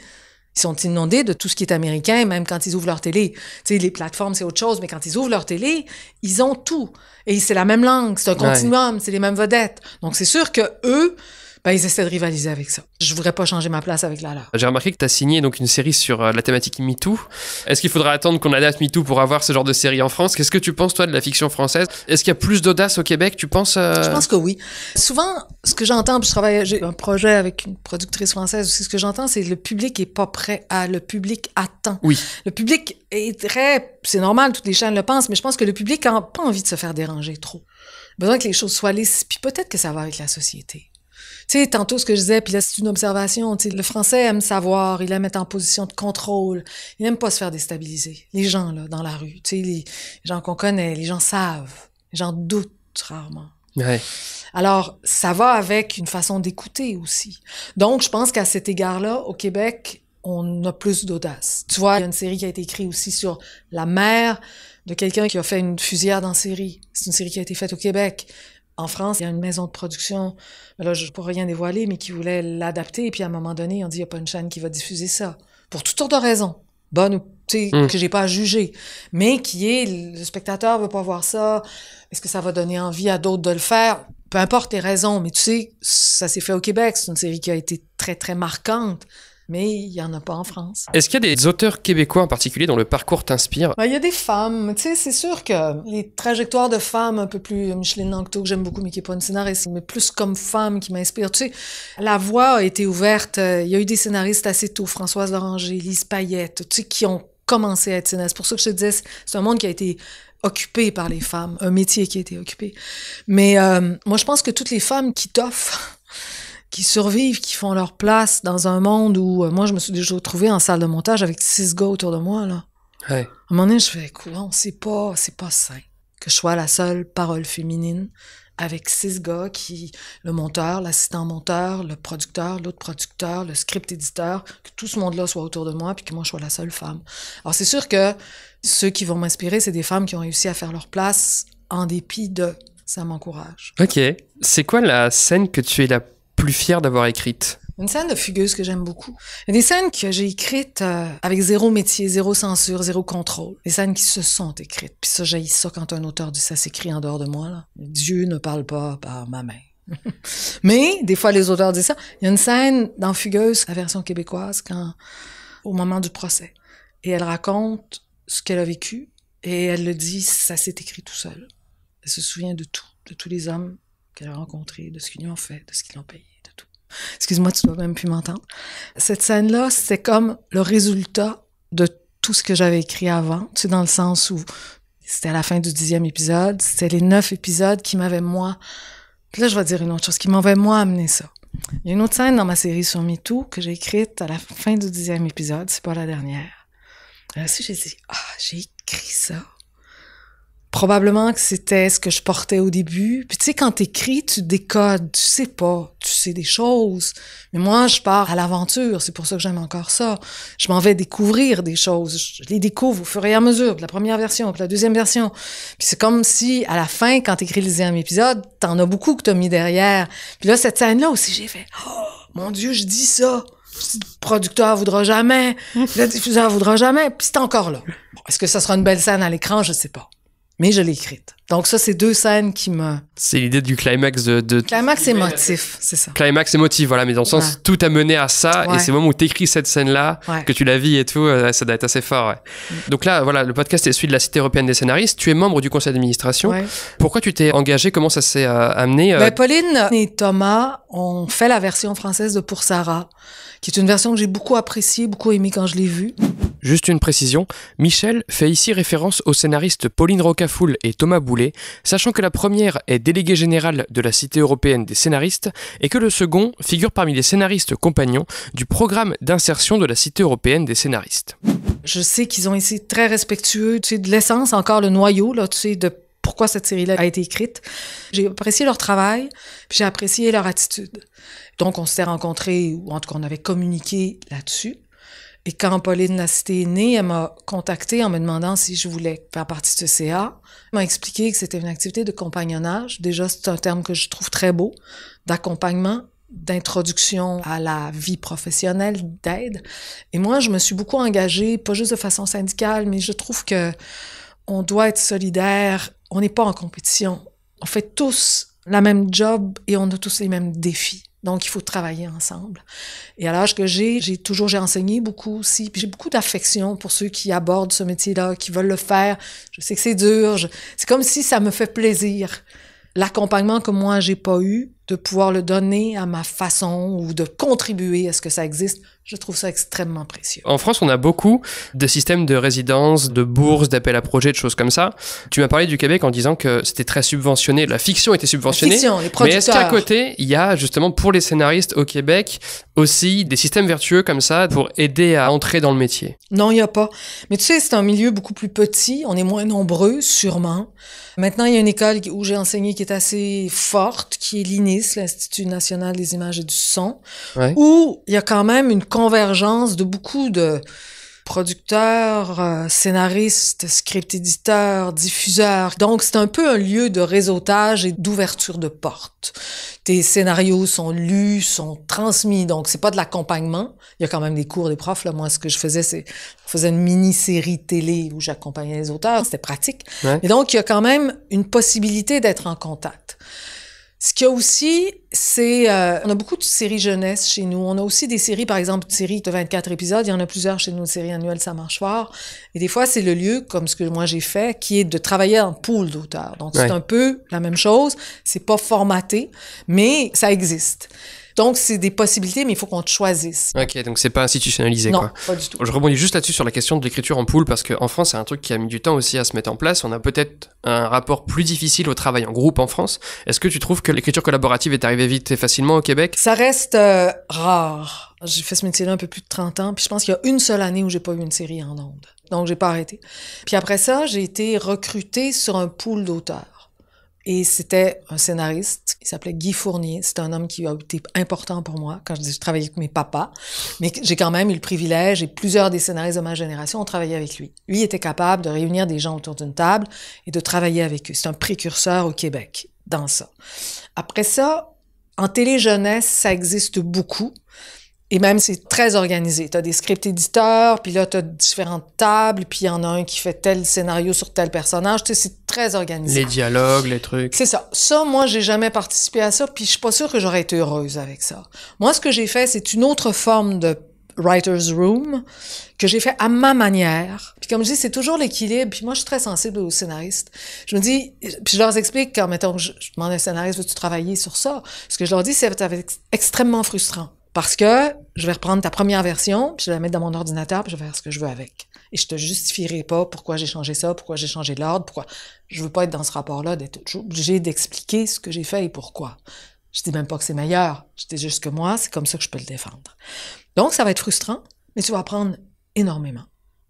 Ils sont inondés de tout ce qui est américain, même quand ils ouvrent leur télé. Tu sais, les plateformes, c'est autre chose, mais quand ils ouvrent leur télé, ils ont tout. Et c'est la même langue, c'est un continuum, c'est les mêmes vedettes. Donc, c'est sûr que eux, ben, ils essaient de rivaliser avec ça. Je voudrais pas changer ma place avec la leur. J'ai remarqué que tu as signé donc une série sur la thématique MeToo. Est-ce qu'il faudra attendre qu'on adapte MeToo pour avoir ce genre de série en France? Qu'est-ce que tu penses, toi, de la fiction française? Est-ce qu'il y a plus d'audace au Québec, tu penses? Je pense que oui. Souvent, ce que j'entends, puis j'ai un projet avec une productrice française aussi, ce que j'entends, c'est que le public est pas prêt le public attend. Oui. Le public est c'est normal, toutes les chaînes le pensent, mais je pense que le public n'a pas envie de se faire déranger trop. Il a besoin que les choses soient lisses, puis peut-être que ça va avec la société. Tu sais, tantôt, ce que je disais, puis là, c'est une observation, tu sais, le Français aime savoir, il aime être en position de contrôle, il n'aime pas se faire déstabiliser. Les gens, là, dans la rue, tu sais, les gens qu'on connaît, les gens savent, les gens doutent rarement. Ouais. Alors, ça va avec une façon d'écouter aussi. Donc, je pense qu'à cet égard-là, au Québec, on a plus d'audace. Tu vois, il y a une série qui a été écrite aussi sur la mère de quelqu'un qui a fait une fusillade en série. C'est une série qui a été faite au Québec. En France, il y a une maison de production, là, je ne peux rien dévoiler, mais qui voulait l'adapter. Et puis, à un moment donné, on dit, il n'y a pas une chaîne qui va diffuser ça. pour toutes sortes de raisons, bonnes ou que j'ai pas à juger, mais qui est, le spectateur veut pas voir ça, est-ce que ça va donner envie à d'autres de le faire? Peu importe les raisons, mais tu sais, ça s'est fait au Québec, c'est une série qui a été très, très marquante, mais il y en a pas en France. Est-ce qu'il y a des auteurs québécois en particulier dont le parcours t'inspire? Il y a des femmes, tu sais, c'est sûr que les trajectoires de femmes un peu plus, Micheline Nancto, que j'aime beaucoup, mais qui n'est pas une scénariste, mais plus comme femme qui m'inspire. Tu sais, la voie a été ouverte, il y a eu des scénaristes assez tôt, Françoise Loranger, Lise Payette, tu sais, qui ont commencé à être scénaristes. C'est pour ça que je te disais, c'est un monde qui a été occupé par les femmes, un métier qui a été occupé. Mais moi, je pense que toutes les femmes qui t'offrent, qui survivent, qui font leur place dans un monde où moi, je me suis déjà retrouvée en salle de montage avec 6 gars autour de moi, là. Ouais. À un moment donné, je fais, quoi, c'est pas sain que je sois la seule parole féminine avec 6 gars qui, le monteur, l'assistant monteur, le producteur, l'autre producteur, le script éditeur, que tout ce monde-là soit autour de moi puis que moi, je sois la seule femme. Alors, c'est sûr que ceux qui vont m'inspirer, c'est des femmes qui ont réussi à faire leur place en dépit de... Ça m'encourage. Ok. C'est quoi la scène que tu es la plus fière d'avoir écrite? Une scène de Fugueuse que j'aime beaucoup. Il y a des scènes que j'ai écrites avec zéro métier, zéro censure, zéro contrôle. Des scènes qui se sont écrites. Puis ça, j'haïs ça quand un auteur dit ça s'écrit en dehors de moi, là. Dieu ne parle pas par ma main. Mais, des fois, les auteurs disent ça. Il y a une scène dans Fugueuse, la version québécoise, au moment du procès. Et elle raconte ce qu'elle a vécu. Et elle le dit, ça s'est écrit tout seul. Elle se souvient de tout, de tous les hommes qu'elle a rencontrés, de ce qu'ils lui ont fait, de ce qu'ils l'ont payé. Excuse-moi, tu dois même plus m'entendre. Cette scène-là, c'était comme le résultat de tout ce que j'avais écrit avant. Tu sais, dans le sens où c'était à la fin du 10e épisode, c'était les 9 épisodes qui m'avaient, moi... Puis là, je vais dire une autre chose, qui m'avaient, moi, amené ça. Il y a une autre scène dans ma série sur MeToo que j'ai écrite à la fin du 10e épisode, c'est pas la dernière. Là aussi, j'ai dit, j'ai écrit ça. Probablement que c'était ce que je portais au début. Puis tu sais, quand t'écris, tu décodes, tu sais pas, tu sais des choses. Mais moi, je pars à l'aventure, c'est pour ça que j'aime encore ça. Je m'en vais découvrir des choses. Je les découvre au fur et à mesure, de la première version, puis la deuxième version. Puis c'est comme si, à la fin, quand t'écris le 10e épisode, t'en as beaucoup que t'as mis derrière. Puis là, cette scène-là aussi, j'ai fait, mon Dieu, je dis ça. Le producteur voudra jamais, le diffuseur voudra jamais, puis c'est encore là. Bon, est-ce que ça sera une belle scène à l'écran? Je sais pas. Mais je l'ai écrite. Donc ça, c'est 2 scènes qui me... C'est l'idée du climax de... Climax émotif, c'est ça. Climax émotif, voilà, mais dans le sens, tout a mené à ça, et c'est le moment où t'écris cette scène-là, que tu la vis et tout, ça doit être assez fort, Donc là, voilà, le podcast est celui de la Cité européenne des scénaristes, tu es membre du conseil d'administration. Pourquoi tu t'es engagé? Comment ça s'est amené? Pauline et Thomas ont fait la version française de Pour Sarah, qui est une version que j'ai beaucoup appréciée, beaucoup aimée quand je l'ai vue. Juste une précision, Michel fait ici référence aux scénaristes Pauline Rocafoul et Thomas Boulet, sachant que la première est déléguée générale de la Cité européenne des scénaristes et que le second figure parmi les scénaristes compagnons du programme d'insertion de la Cité européenne des scénaristes. Je sais qu'ils ont été très respectueux, tu sais, de l'essence, encore le noyau, là, tu sais, de pourquoi cette série-là a été écrite. J'ai apprécié leur travail, puis j'ai apprécié leur attitude. Donc, on s'était rencontrés, ou en tout cas, on avait communiqué là-dessus. Et quand Pauline La Cité est née, elle m'a contactée en me demandant si je voulais faire partie de ce CA. Elle m'a expliqué que c'était une activité de compagnonnage. Déjà, c'est un terme que je trouve très beau, d'accompagnement, d'introduction à la vie professionnelle, d'aide. Et moi, je me suis beaucoup engagée, pas juste de façon syndicale, mais je trouve que on doit être solidaire. On n'est pas en compétition. On fait tous la même job et on a tous les mêmes défis. Donc, il faut travailler ensemble. Et à l'âge que j'ai enseigné beaucoup aussi. Puis j'ai beaucoup d'affection pour ceux qui abordent ce métier-là, qui veulent le faire. Je sais que c'est dur. C'est comme si ça me fait plaisir. L'accompagnement que moi, j'ai pas eu, de pouvoir le donner à ma façon ou de contribuer à ce que ça existe, je trouve ça extrêmement précieux. En France, on a beaucoup de systèmes de résidence, de bourses, d'appels à projets, de choses comme ça. Tu m'as parlé du Québec en disant que c'était très subventionné, la fiction était subventionnée. La fiction, les producteurs. Mais est-ce qu'à côté, il y a justement pour les scénaristes au Québec aussi des systèmes vertueux comme ça pour aider à entrer dans le métier? Non, il n'y a pas. Mais tu sais, c'est un milieu beaucoup plus petit, on est moins nombreux, sûrement. Maintenant, il y a une école où j'ai enseigné qui est assez forte, qui est l'INIS, l'Institut national des images et du son, où il y a quand même une convergence de beaucoup de producteurs, scénaristes, script éditeurs, diffuseurs. Donc, c'est un peu un lieu de réseautage et d'ouverture de portes. Tes scénarios sont lus, sont transmis, donc c'est pas de l'accompagnement. Il y a quand même des cours des profs. Là. Moi, ce que je faisais, je faisais une mini-série télé où j'accompagnais les auteurs. C'était pratique. Ouais. Et donc, il y a quand même une possibilité d'être en contact. Ce qu'il y a aussi, c'est... on a beaucoup de séries jeunesse chez nous. On a aussi des séries, par exemple, une série de 24 épisodes. Il y en a plusieurs chez nous, une série annuelle, ça marche fort. Et des fois, c'est le lieu, comme ce que moi j'ai fait, qui est de travailler en pool d'auteurs. Donc, c'est un peu la même chose. C'est pas formaté, mais ça existe. Donc, c'est des possibilités, mais il faut qu'on te choisisse. Ok, donc c'est pas institutionnalisé, non, quoi. Non, pas du tout. Je rebondis juste là-dessus sur la question de l'écriture en pool, parce qu'en France, c'est un truc qui a mis du temps aussi à se mettre en place. On a peut-être un rapport plus difficile au travail en groupe en France. Est-ce que tu trouves que l'écriture collaborative est arrivée vite et facilement au Québec? Ça reste rare. J'ai fait ce métier-là un peu plus de 30 ans, puis je pense qu'il y a une seule année où j'ai pas eu une série en ondes. Donc, j'ai pas arrêté. Puis après ça, j'ai été recrutée sur un pool d'auteurs. Et c'était un scénariste, il s'appelait Guy Fournier. C'est un homme qui a été important pour moi quand je travaillais avec mes papas. Mais j'ai quand même eu le privilège, et plusieurs des scénaristes de ma génération ont travaillé avec lui. Lui était capable de réunir des gens autour d'une table et de travailler avec eux. C'est un précurseur au Québec dans ça. Après ça, en télé-jeunesse, ça existe beaucoup. Et même, c'est très organisé. Tu as des script éditeurs, puis là, tu as différentes tables, puis il y en a un qui fait tel scénario sur tel personnage. Tu sais, c'est très organisé. Les dialogues, les trucs. C'est ça. Ça, moi, j'ai jamais participé à ça, puis je suis pas sûre que j'aurais été heureuse avec ça. Moi, ce que j'ai fait, c'est une autre forme de writer's room que j'ai fait à ma manière. Puis comme je dis, c'est toujours l'équilibre. Puis moi, je suis très sensible aux scénaristes. Je me dis, puis je leur explique quand, mettons, je demande à un scénariste, veux-tu travailler sur ça? Ce que je leur dis, c'est extrêmement frustrant. Parce que je vais reprendre ta première version, puis je vais la mettre dans mon ordinateur, puis je vais faire ce que je veux avec. Et je te justifierai pas pourquoi j'ai changé ça, pourquoi j'ai changé l'ordre, pourquoi... Je veux pas être dans ce rapport-là, d'être obligé d'expliquer ce que j'ai fait et pourquoi. Je dis même pas que c'est meilleur. Je dis juste que moi, c'est comme ça que je peux le défendre. Donc, ça va être frustrant, mais tu vas apprendre énormément.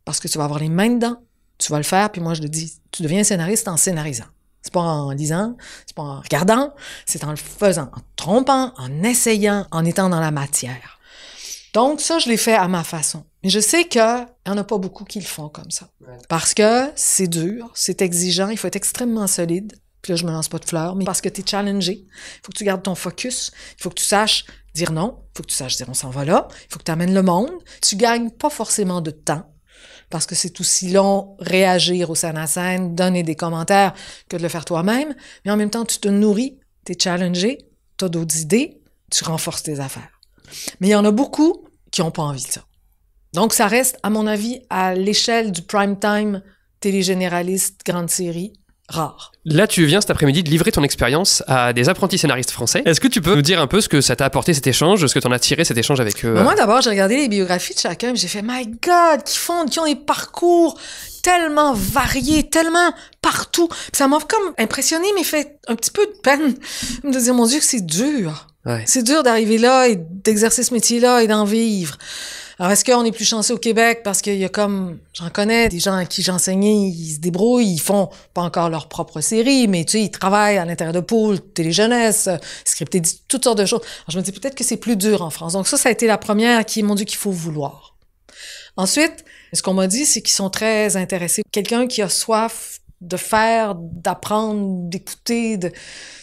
Parce que tu vas avoir les mains dedans, tu vas le faire, puis moi, je le dis, tu deviens scénariste en scénarisant. C'est pas en lisant, c'est pas en regardant, c'est en le faisant, en trompant, en essayant, en étant dans la matière. Donc, ça, je l'ai fait à ma façon. Mais je sais qu'il y en a pas beaucoup qui le font comme ça. Ouais. Parce que c'est dur, c'est exigeant, il faut être extrêmement solide. Puis là, je me lance pas de fleurs, mais parce que t'es challengé. Il faut que tu gardes ton focus. Il faut que tu saches dire non. Il faut que tu saches dire on s'en va là. Il faut que tu amènes le monde. Tu gagnes pas forcément de temps. Parce que c'est aussi long réagir au scène à scène, donner des commentaires, que de le faire toi-même. Mais en même temps, tu te nourris, t'es challengé, t'as d'autres idées, tu renforces tes affaires. Mais il y en a beaucoup qui n'ont pas envie de ça. Donc, ça reste, à mon avis, à l'échelle du prime time télégénéraliste, grande série, rare. Là, tu viens cet après-midi de livrer ton expérience à des apprentis scénaristes français. Est-ce que tu peux nous dire un peu ce que ça t'a apporté cet échange, ce que t'en as tiré cet échange avec eux? Moi, d'abord, j'ai regardé les biographies de chacun et j'ai fait « My God! » qui ont des parcours tellement variés, tellement partout. Puis ça m'a comme impressionné, mais fait un petit peu de peine de dire « Mon Dieu, que c'est dur! Ouais. » C'est dur d'arriver là et d'exercer ce métier-là et d'en vivre. Alors, est-ce qu'on est plus chanceux au Québec parce qu'il y a comme, j'en connais des gens à qui j'enseignais, ils se débrouillent, ils font pas encore leur propre série, mais tu sais, ils travaillent à l'intérieur de pôles, télé-jeunesse, scripté, toutes sortes de choses. Alors, je me dis peut-être que c'est plus dur en France. Donc ça a été la première qui m'ont dit qu'il faut vouloir. Ensuite, ce qu'on m'a dit, c'est qu'ils sont très intéressés. Quelqu'un qui a soif de faire, d'apprendre, d'écouter,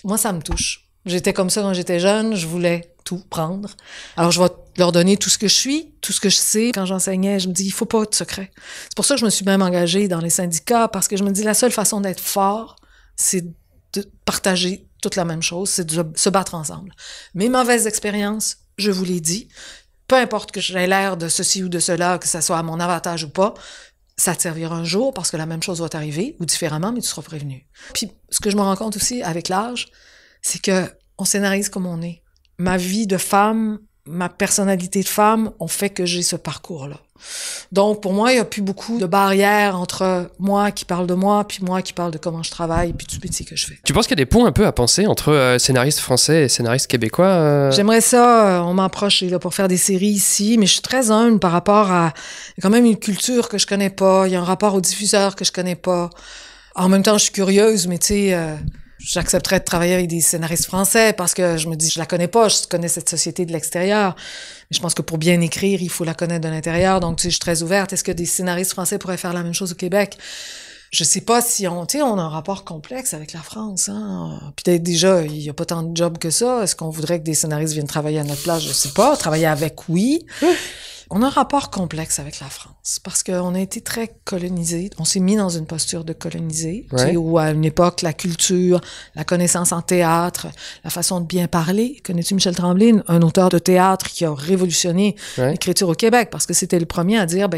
moi, ça me touche. J'étais comme ça quand j'étais jeune, je voulais tout prendre. Alors, je vais leur donner tout ce que je suis, tout ce que je sais. Quand j'enseignais, je me dis, il faut pas de secret. C'est pour ça que je me suis même engagée dans les syndicats, parce que je me dis, la seule façon d'être fort, c'est de partager toute la même chose, c'est de se battre ensemble. Mes mauvaises expériences, je vous l'ai dit, peu importe que j'aie l'air de ceci ou de cela, que ça soit à mon avantage ou pas, ça te servira un jour, parce que la même chose va t'arriver, ou différemment, mais tu seras prévenu. Puis, ce que je me rends compte aussi avec l'âge, c'est que on scénarise comme on est. Ma vie de femme, ma personnalité de femme ont fait que j'ai ce parcours-là. Donc, pour moi, il n'y a plus beaucoup de barrières entre moi qui parle de moi, puis moi qui parle de comment je travaille, puis du métier que je fais. Tu penses qu'il y a des points un peu à penser entre scénaristes français et scénaristes québécois? J'aimerais ça, on m'approche là, pour faire des séries ici, mais je suis très humble par rapport à quand même une culture que je connais pas, il y a un rapport aux diffuseurs que je connais pas. En même temps, je suis curieuse, mais tu sais... J'accepterais de travailler avec des scénaristes français parce que je me dis, je la connais pas, je connais cette société de l'extérieur. Mais je pense que pour bien écrire, il faut la connaître de l'intérieur. Donc, tu sais, je suis très ouverte. Est-ce que des scénaristes français pourraient faire la même chose au Québec? Je sais pas si on a un rapport complexe avec la France, hein. Peut-être déjà, il y a pas tant de jobs que ça. Est-ce qu'on voudrait que des scénaristes viennent travailler à notre place? Je sais pas. Travailler avec, oui. On a un rapport complexe avec la France parce qu'on a été très colonisé. On s'est mis dans une posture de colonisé, où à une époque, la culture, la connaissance en théâtre, la façon de bien parler. Connais-tu Michel Tremblay, un auteur de théâtre qui a révolutionné l'écriture au Québec parce que c'était le premier à dire,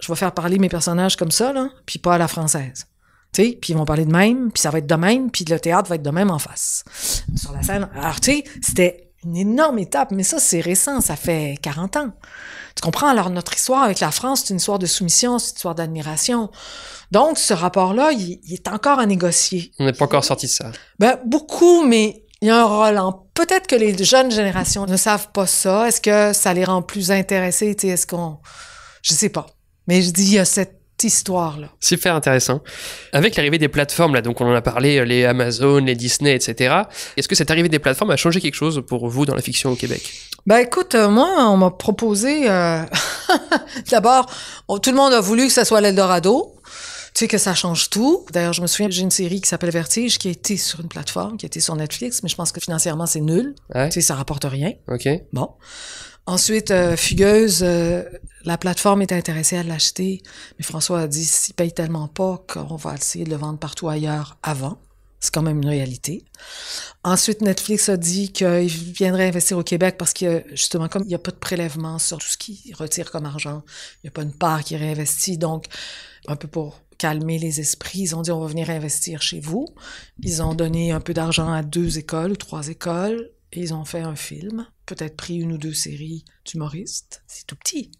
je vais faire parler mes personnages comme ça, là, puis pas à la française. Tu sais, puis ils vont parler de même, puis ça va être de même, puis le théâtre va être de même en face. Sur la scène. Alors, tu sais, c'était une énorme étape, mais ça, c'est récent, ça fait 40 ans. Tu comprends? Alors, notre histoire avec la France, c'est une histoire de soumission, c'est une histoire d'admiration. Donc, ce rapport-là, il est encore à négocier. On n'est pas encore sorti de ça. Beaucoup, mais il y a un rôle. Peut-être que les jeunes générations ne savent pas ça. Est-ce que ça les rend plus intéressés? Tu sais, est-ce qu'on... Je sais pas. Mais je dis, il y a cette histoire-là. Super intéressant. Avec l'arrivée des plateformes, là, donc on en a parlé, les Amazon, les Disney, etc. Est-ce que cette arrivée des plateformes a changé quelque chose pour vous dans la fiction au Québec? Écoute, moi, on m'a proposé... D'abord, tout le monde a voulu que ça soit l'Eldorado. Tu sais que ça change tout. D'ailleurs, je me souviens, j'ai une série qui s'appelle Vertige, qui a été sur une plateforme, qui a été sur Netflix, mais je pense que financièrement, c'est nul. Ouais. Tu sais, ça rapporte rien. OK. Bon. Ensuite, Fugueuse, la plateforme est intéressée à l'acheter, mais François a dit, s'il paye tellement pas qu'on va essayer de le vendre partout ailleurs avant. C'est quand même une réalité. Ensuite, Netflix a dit qu'il viendrait investir au Québec parce que, justement, comme il n'y a pas de prélèvement sur tout ce qu'ils retirent comme argent, il n'y a pas une part qui est réinvestie, donc, un peu pour calmer les esprits, ils ont dit, on va venir investir chez vous. Ils ont donné un peu d'argent à 2 écoles ou 3 écoles, et ils ont fait un film, peut-être pris 1 ou 2 séries d'humoristes. C'est tout petit.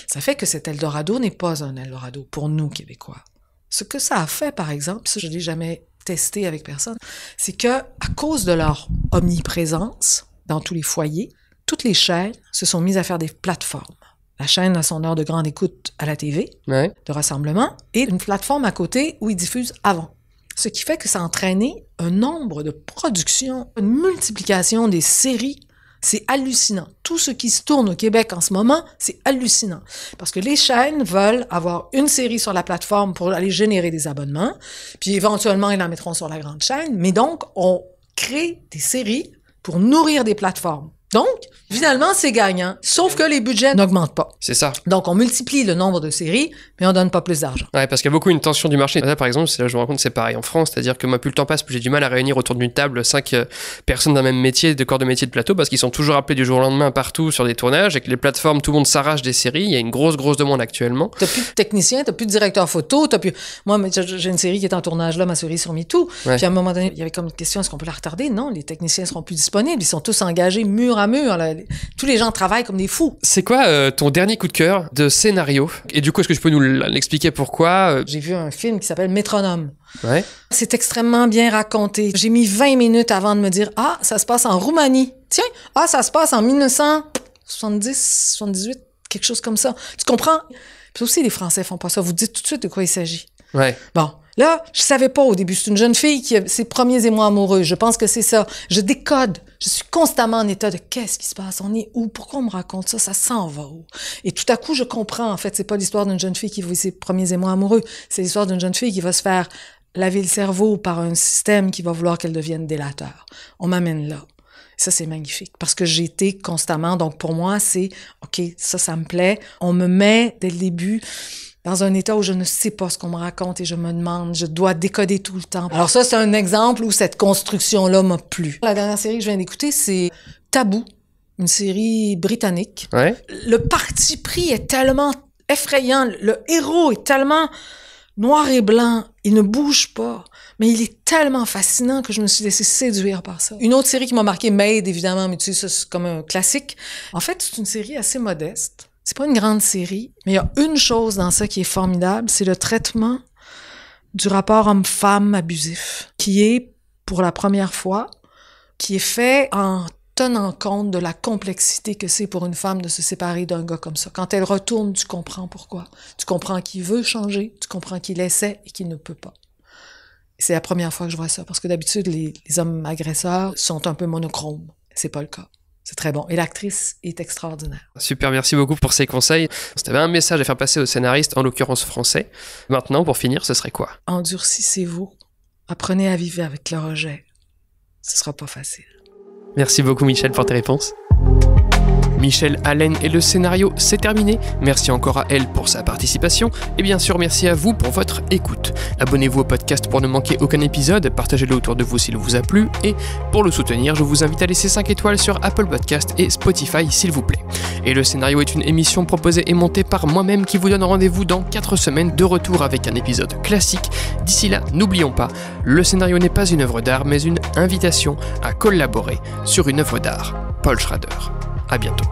Ça fait que cet Eldorado n'est pas un Eldorado pour nous, Québécois. Ce que ça a fait, par exemple, ça je ne l'ai jamais testé avec personne, c'est que à cause de leur omniprésence dans tous les foyers, toutes les chaînes se sont mises à faire des plateformes. La chaîne a son heure de grande écoute à la TV, de rassemblement, et une plateforme à côté où ils diffusent avant. Ce qui fait que ça a entraîné un nombre de productions, une multiplication des séries. C'est hallucinant. Tout ce qui se tourne au Québec en ce moment, c'est hallucinant. Parce que les chaînes veulent avoir une série sur la plateforme pour aller générer des abonnements, puis éventuellement, ils la mettront sur la grande chaîne. Mais donc, on crée des séries pour nourrir des plateformes. Donc, finalement, c'est gagnant, sauf que les budgets n'augmentent pas. C'est ça. Donc, on multiplie le nombre de séries, mais on donne pas plus d'argent. Ouais, parce qu'il y a beaucoup une tension du marché. Là, par exemple, c'est là je me rends compte, c'est pareil en France, c'est-à-dire que moi, plus le temps passe, plus j'ai du mal à réunir autour d'une table 5 personnes d'un même métier, de corps de métier de plateau, parce qu'ils sont toujours appelés du jour au lendemain partout sur des tournages, et que les plateformes, tout le monde s'arrache des séries. Il y a une grosse demande actuellement. T'as plus de technicien, t'as plus de directeur photo, t'as plus... Moi, j'ai une série qui est en tournage là, ma série sur MeToo. Ouais. Puis à un moment donné, il y avait comme une question, est-ce qu'on peut la retarder? Non, les techniciens seront plus disponibles. Ils sont tous engagés mur à mur, là. Tous les gens travaillent comme des fous. C'est quoi ton dernier coup de cœur de scénario? Et du coup, est-ce que tu peux nous l'expliquer pourquoi? J'ai vu un film qui s'appelle Métronome. Ouais. C'est extrêmement bien raconté. J'ai mis 20 minutes avant de me dire « Ah, ça se passe en Roumanie. Tiens, ça se passe en 1970, 78, quelque chose comme ça. » Tu comprends? Puis aussi, les Français font pas ça. Vous dites tout de suite de quoi il s'agit. Ouais. Bon. Là, je savais pas au début. C'est une jeune fille qui a ses premiers émois amoureux. Je pense que c'est ça. Je décode. Je suis constamment en état de qu'est-ce qui se passe? On est où? Pourquoi on me raconte ça? Ça s'en va où? Et tout à coup, je comprends. En fait, c'est pas l'histoire d'une jeune fille qui vit ses premiers émois amoureux. C'est l'histoire d'une jeune fille qui va se faire laver le cerveau par un système qui va vouloir qu'elle devienne délateur. On m'amène là. Ça, c'est magnifique. Parce que j'ai été constamment. Donc, pour moi, c'est OK, ça me plaît. On me met dès le début dans un état où je ne sais pas ce qu'on me raconte et je me demande, je dois décoder tout le temps. Alors ça, c'est un exemple où cette construction-là m'a plu. La dernière série que je viens d'écouter, c'est Tabou, une série britannique. Ouais. Le parti pris est tellement effrayant, le héros est tellement noir et blanc, il ne bouge pas, mais il est tellement fascinant que je me suis laissée séduire par ça. Une autre série qui m'a marqué, Maid, évidemment, mais tu sais, ça, c'est comme un classique. En fait, c'est une série assez modeste. C'est pas une grande série, mais il y a une chose dans ça qui est formidable, c'est le traitement du rapport homme-femme abusif, qui est, pour la première fois, qui est fait en tenant compte de la complexité que c'est pour une femme de se séparer d'un gars comme ça. Quand elle retourne, tu comprends pourquoi. Tu comprends qu'il veut changer, tu comprends qu'il essaie et qu'il ne peut pas. C'est la première fois que je vois ça, parce que d'habitude, les hommes agresseurs sont un peu monochromes. C'est pas le cas. C'est très bon. Et l'actrice est extraordinaire. Super, merci beaucoup pour ces conseils. Si tu avais un message à faire passer aux scénaristes, en l'occurrence français, maintenant, pour finir, ce serait quoi? Endurcissez-vous. Apprenez à vivre avec le rejet. Ce sera pas facile. Merci beaucoup Michel pour tes réponses. Michel Allen et le scénario, c'est terminé. Merci encore à elle pour sa participation. Et bien sûr, merci à vous pour votre écoute. Abonnez-vous au podcast pour ne manquer aucun épisode, partagez-le autour de vous s'il vous a plu. Et pour le soutenir, je vous invite à laisser 5 étoiles sur Apple Podcast et Spotify s'il vous plaît. Et le scénario est une émission proposée et montée par moi-même qui vous donne rendez-vous dans 4 semaines de retour avec un épisode classique. D'ici là, n'oublions pas, le scénario n'est pas une œuvre d'art, mais une invitation à collaborer sur une œuvre d'art. Paul Schrader. À bientôt.